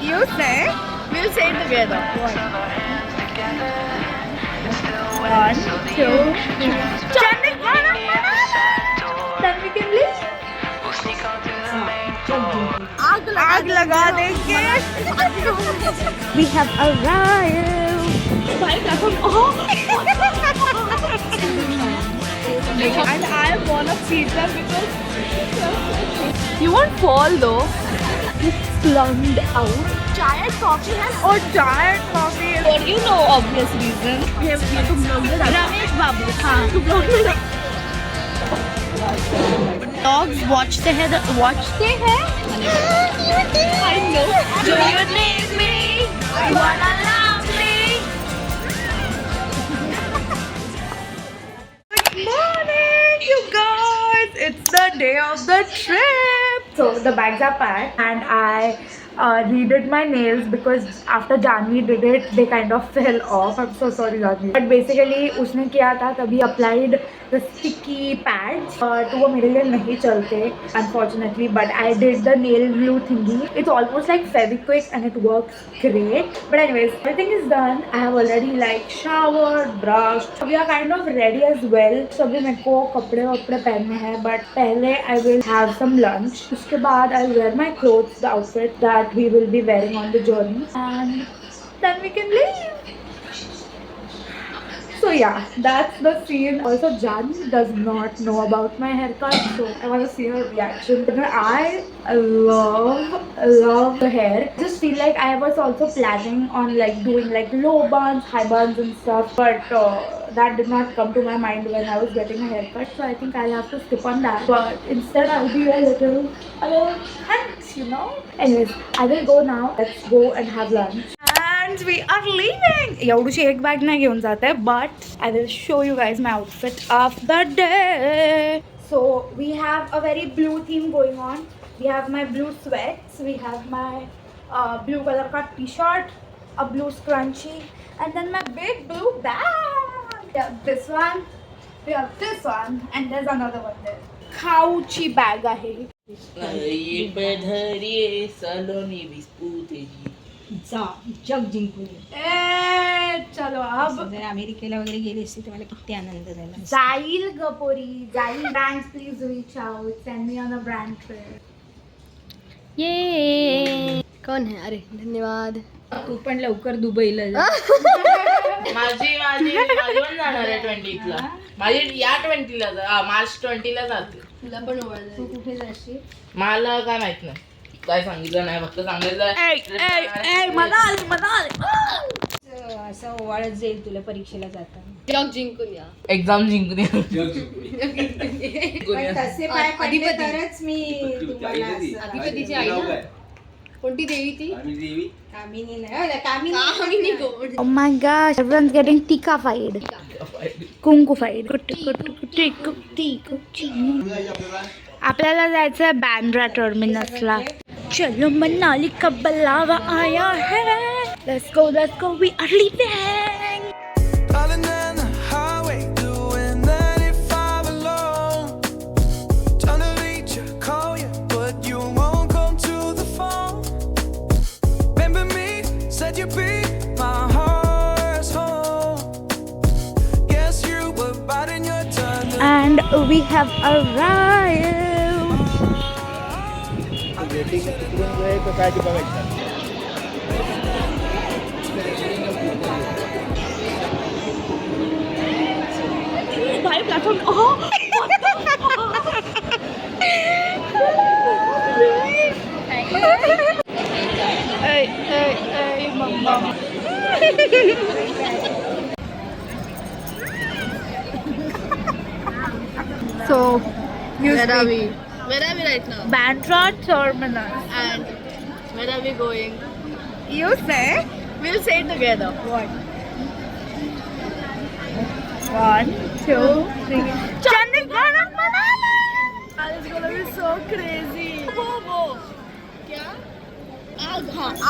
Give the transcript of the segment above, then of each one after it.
You say. We'll say it together. One, two, three. Chandigarh, then we can leave. आग लगा देंगे. We have arrived. And I want a pizza because you won't fall though. You slumped out. Giant coffee or giant coffee. But you know obvious reason. We have to vlog this. Ramesh Babu. हाँ. To vlog this. Dogs watchते हैं. I know. Do you need me? Wanna love me? Good morning, you guys. It's the day of the trip. So the bags are packed and I redid my nails because after Janvi did it, they kind of fell off. I'm so sorry, Janvi. But basically, उसने किया था तभी applied the sticky pads. तो वो मेरे लिए नहीं चलते, unfortunately. But I did the nail glue thingy. It's almost like Fevikwik and it works great. But anyways, everything is done. I have already like showered, brushed. We are kind of ready as well. So अभी मेरे को कपड़े पहनने हैं. But पहले I will have some lunch. उसके बाद I'll wear my clothes, the outfit that we will be wearing on the journey, and then we can leave. So yeah, that's the scene. Also, Jan does not know about my haircut, so I want to see her reaction. I love the hair. I just feel like I was also planning on like doing like low buns, high buns and stuff, but that did not come to my mind when I was getting a haircut. So I think I'll have to skip on that. But instead, I'll be a little hunt, you know. Anyways, I will go now. Let's go and have lunch. And we are leaving. एवढीशी एक bag नाही घेऊन जात आहे, but I will show you guys my outfit of the day. So we have a very blue theme going on. We have my blue sweats. We have my blue color ka t-shirt, a blue scrunchie, and then my big blue bag. We have this one. We have this one, and there's another one there. खाऊची bag आहे. जग जिंकून चलो अब जर अमेरिकेला वगैरे गेली असती तर मला किती आनंद झाला. जाईल गपोरी जाईल. Brands please reach out, send me on a brand trip. ये कोण आहे? अरे धन्यवाद. तू पण लवकर दुबईला जा. माझी पण जाणार आहे 20th ला. माझी या 20 ला मार्च 20 ला जाते. तुला पण ओळख. तू कुठे जाशील? मला काय माहित नाही, काय सांगितलं नाही, फक्त सांगितलं असं ओवाळत जाईल तुला परीक्षेला जाताना. जग जिंकून या, एक्झाम जिंकून या. तसे पाय पडले तरच मी तुम्हाला अधिपतीची आई ना? कोणती देवी ती? कामिनी नाही, कामिनी कोण? Oh my gosh, everyone's getting tikka-fied. Kunku-fied. आपल्याला जायचं आहे बँड्रा टर्मिनसला. चलो मनाली का बुलावा आया है. Let's go, we are leaving. Darling, on the highway, doing 95 alone. Trying to reach you, call you, but you won't come to the phone. Remember me, said you'd be my heart's home. Guess you were biding your time. And we have arrived. भाई platform मम्मा. So Where are we right now? Bandra Terminus. And where are we going? You say. We'll say it together. What? 1, 2, 3. Chandigarh, Manali. It's gonna be so crazy. वो क्या?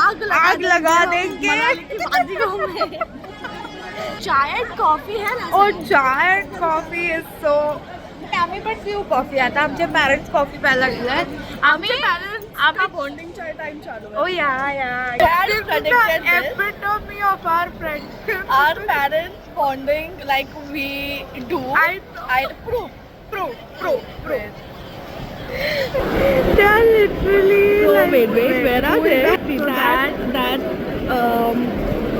आग लगा देंगे. Giant coffee है ना? Oh, giant coffee is so. आम्ही पण पिऊ कॉफी. आता आमचे पॅरेंट्स कॉफी प्यायला लागले. आपका बॉन्डिंग टाइम चालू है. Oh yeah. Dad predicted this. Epitome of our friendship. Our parents bonding like we do. I prove. They are literally. So like, wait, where are they?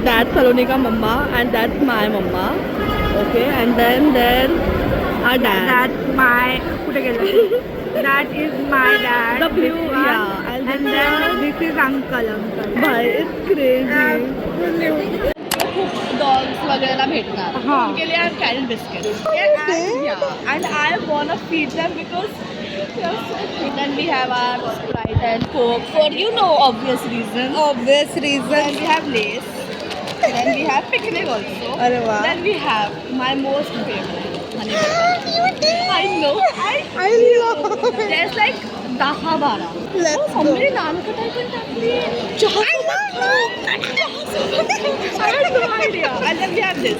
That's Salonika mama and that's my mama. Okay, and then our dad. That's my. That is my dad. The blue This one. Yeah. And then this is uncle. Bhai, it's crazy. Dogs वगैरह भेटणार. हाँ. उनके लिए I have carrot biscuits. And I wanna feed them because they are so cute. Then we have our Sprite and Coke for obvious reasons. Then we have Lays. Then we have picnic also. अरे वाह. Then we have my most favorite honey butter. I know. I love it. There's like 10-12. मम्मीने नाम का type टाकली. I have no idea. And then we have this.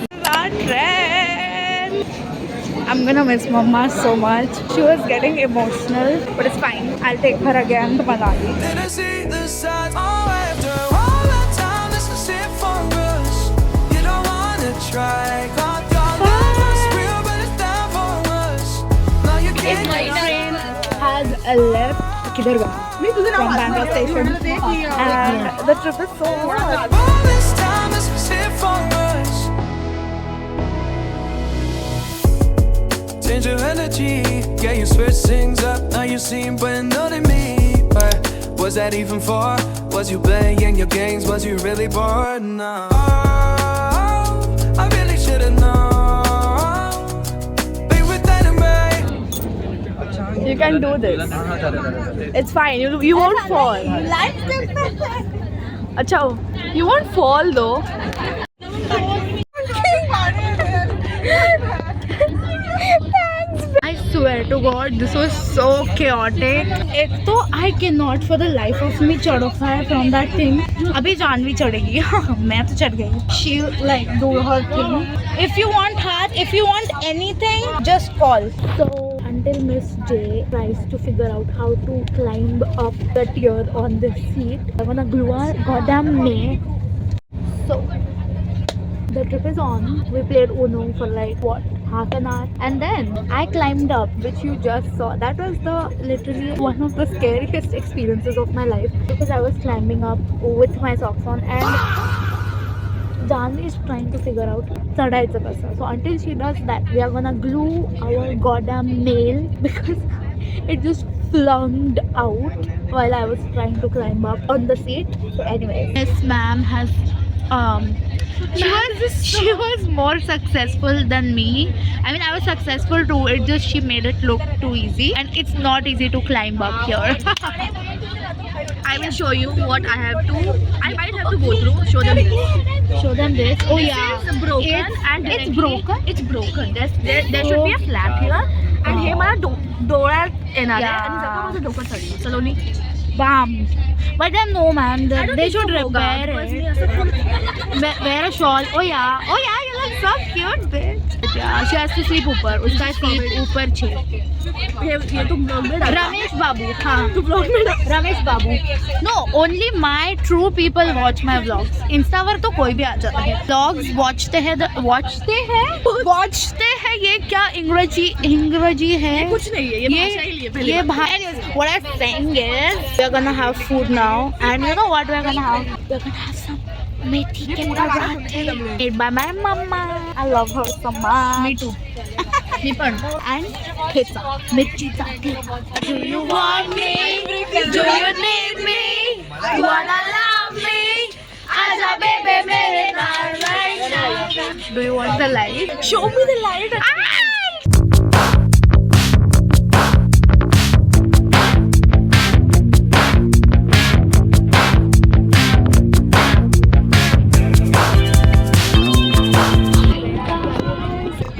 I'm gonna miss Mama so much. She was getting emotional, but it's fine. I'll take her again to Manali. Didn't see the signs. Oh, after all that time, this is it for us. You don't wanna try. Got your love was real, but it's down for us. Now you can't My get train has left. किधर गया? From Bangalore station. And the trip is so hard. all this time, this is it for us. Change your energy, yeah, you switch things up. Now you seem brand new to me. But was that even for? Was you playing your games? Was you really bored? No. I really should've known. Be with that and me. You can do this. It's fine. You won't fall. अच्छा, you won't fall though. I swear to God, this was so chaotic. एक तो I cannot for the life of me चढ़ोफा from that thing. अभी जानवी चढ़ेगी. मैं तो चढ़ गई. She like do her thing. If you want her, if you want anything, just call. So until Miss J tries to figure out how to climb up the tier on the seat, I'm gonna glue her goddamn knee. So the trip is on. We played Uno for like what, half an hour, and then I climbed up, which you just saw. That was the literally one of the scariest experiences of my life because I was climbing up with my socks on and Janvi is trying to figure out चढ़ायचं कसं. So until she does that, we are gonna glue our goddamn nail because it just flunged out while I was trying to climb up on the seat. So anyways, Miss Ma'am has she was more successful than me. I mean, I was successful too. It just she made it look too easy, and it's not easy to climb up here. I will show you what I have to. I might have to go through. Show them this. Show them this. Oh yeah, It's broken and it's broken. It's broken. There should be a flap here. And हे मला डोळ्यात येणार आहे आणि जरा माझं डोकं चढलं. सलोनी. Bam. But then no man, they should wear it. Wear a shawl. Oh yeah, you look so cute, bitch. Yeah, she has to sleep ऊपर. उसका seat ऊपर छे. ये तुम ब्लॉग में डाल. रमेश बाबू, हाँ. तू ब्लॉग में डाल. रमेश बाबू. No, only my true people watch my vlogs. Insta पर तो कोई भी आ जाता है. Vlogs watchते हैं. ये क्या इंग्रजी है? कुछ नहीं है. ये भाषा ही लिए पहले. ये भाई. What I'm saying is, we're gonna have food now, and you know what we're gonna have? We're gonna have some methi ke parathe made by my mama. I love her so much. Me too. मी पण. And pizza. Mirchicha. Do you want me? Do you need me? You wanna love me? Aja baby mere naal right now. Do you want the light? Show me the light.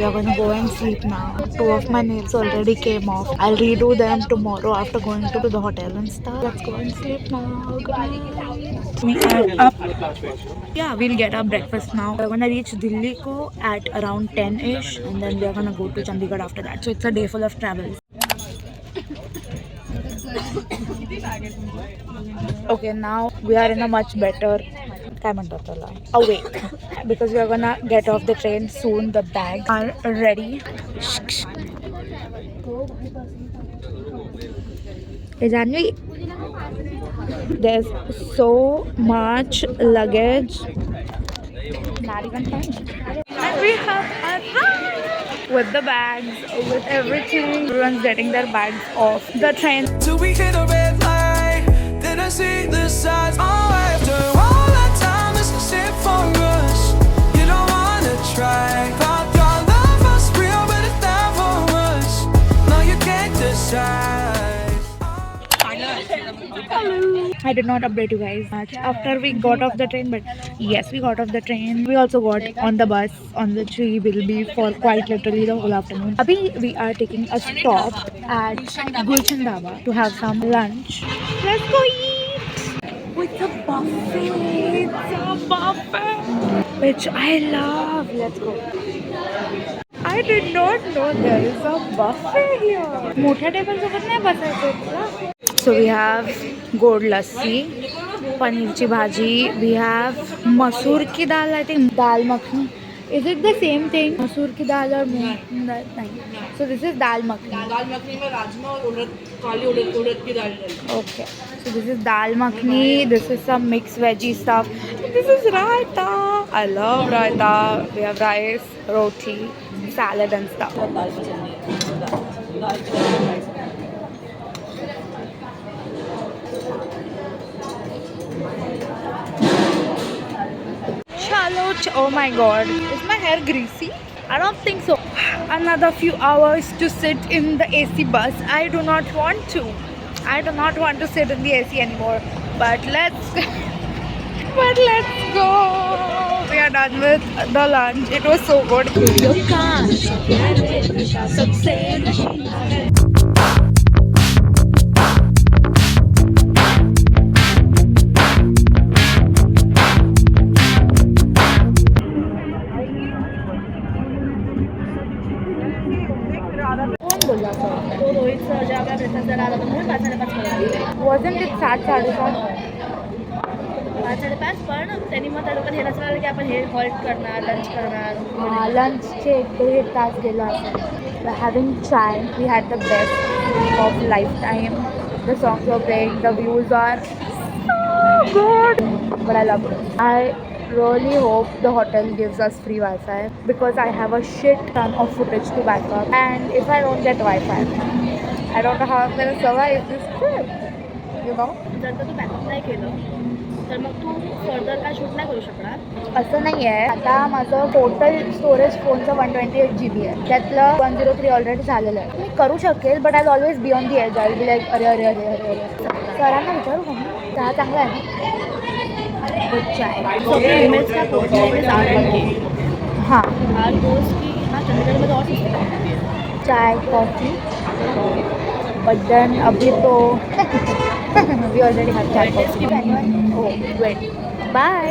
We are gonna go and sleep now. 2 of my nails already came off. I'll redo them tomorrow after going to the hotel and stuff. Let's go and sleep now. Good night. We are up. Yeah, we'll get our breakfast now. We're gonna reach Delhi ko at around 10ish, and then we are gonna go to Chandigarh after that. So it's a day full of travel. Okay, now we are in a much better awake because we are gonna get off the train soon. The bags are ready. Hey Janvi, there's so much luggage. Not even funny. And we have arrived with the bags, with everything. Everyone's getting their bags off the train. Till we hit a red light, then I see the signs. Oh, after all that time, it's just it for us. You don't wanna try. Thought our love was real, but it's not for us. No, you can't decide. I did not update you guys much after we got off the train, but yes, we got off the train. We also got on the bus on which we will be for quite literally the whole afternoon. Abhi, we are taking a stop at Gulshan Dhaba to have some lunch. Let's go eat! It's a buffet! It's a buffet! Which I love. Let's go. I did not know there is a buffet here. मोठ्या table सोबत नाही बसायचं तुला. So we have गोड लस्सी, पनीरची भाजी, we have मसूर की दाल, I think dal makhani. Is it the same thing? मसूर की दाल और मूंग दाल नहीं. So this is दाल मखनी. दाल मखनी में राजमा और काली उड़द की दाल डाली. Okay. So this is dal makhni. This is some mixed veggie stuff. This is raita. I love raita. We have rice, roti, salad and stuff. Oh my god. Is my hair greasy? I don't think so. Another few hours to sit in the AC bus. I do not want to. I do not want to sit in the AC anymore. But let's go. We are done with the lunch. It was so good. Wasn't it 7:30? 5:30 पण त्यांनी मग त्या लोकांनी हे नसलं की आपण हे halt करणार lunch करणार. लंचचे 1.5 तास गेला असेल. We're having chai. We had the best of lifetime. The songs were playing. The views are so good. But I love it. I really hope the hotel gives us free Wi-Fi because I have a shit ton of footage to back up. And if I don't get Wi-Fi, I don't know how I'm going to survive this trip. You know? जर का तू backup नाही केलं तर मग तू further काय shoot नाही करू शकणार. असं नाही आहे. आता माझं टोटल स्टोरेज फोनचं 128 GB आहे. त्यातलं 103 ऑलरेडी झालेलं आहे. मी करू शकेल but I always be on the edge. I be like अरे अरे अरे अरे अरे सरांना विचारू का मी चहा चांगला आहे ना. गुड चाय. इमेज का कोर्स है हाँ आर कोर्स की हाँ चंडीगढ़ में तो और चीज़ें चाय कॉफ़ी बट देन अभी तो वी ऑलरेडी हैव चाय कॉफ़ी. Oh weight by.